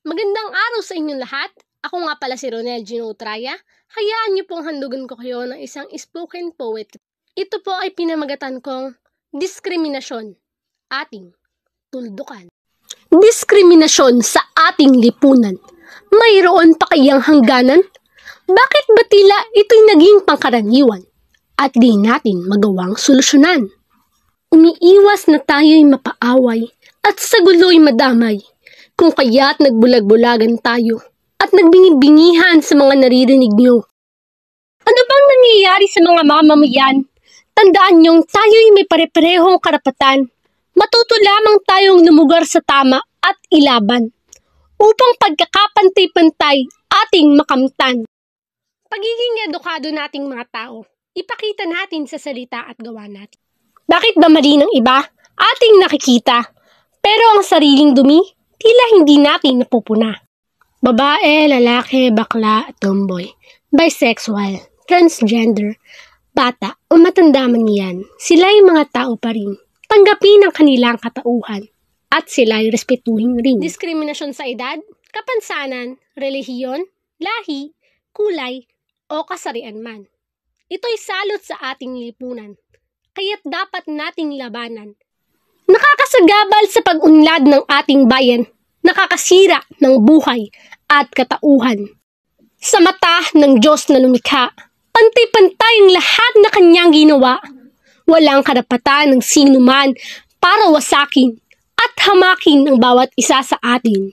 Magandang araw sa inyong lahat. Ako nga pala si Ronel Gino Utraya. Hayaan niyo pong handugan ko kayo ng isang spoken poet. Ito po ay pinamagatan kong diskriminasyon, ating tuldukan. Diskriminasyon sa ating lipunan. Mayroon pa kayang hangganan? Bakit ba tila ito'y naging pangkaraniwan at di natin magawang solusyonan? Umiiwas na tayo'y mapaaway at sa gulo'y madamay. Kung kaya't nagbulag-bulagan tayo at nagbingi-bingihan sa mga naririnig nyo. Ano bang nangyayari sa mga mamamayan? Tandaan nyong tayo'y may pare-parehong karapatan. Matuto lamang tayong lumugar sa tama at ilaban upang pagkakapantay-pantay ating makamtan. Pagiging edukado nating mga tao, ipakita natin sa salita at gawa natin. Bakit ba mali ng iba? Ating nakikita. Pero ang sariling dumi, tila hindi natin napupuna. Babae, lalaki, bakla, tomboy, bisexual, transgender, bata o matanda man yan, sila'y mga tao pa rin. Tanggapin ang kanilang katauhan at sila'y respetuhin rin. Diskriminasyon sa edad, kapansanan, relihiyon, lahi, kulay o kasarian man. Ito'y salot sa ating lipunan, kaya't dapat nating labanan. Nakakasagabal sa pag-unlad ng ating bayan, nakakasira ng buhay at katauhan. Sa mata ng Diyos na lumikha, pantay-pantay ang lahat na kanyang ginawa. Walang karapatan ng sino man para wasakin at hamakin ang bawat isa sa atin.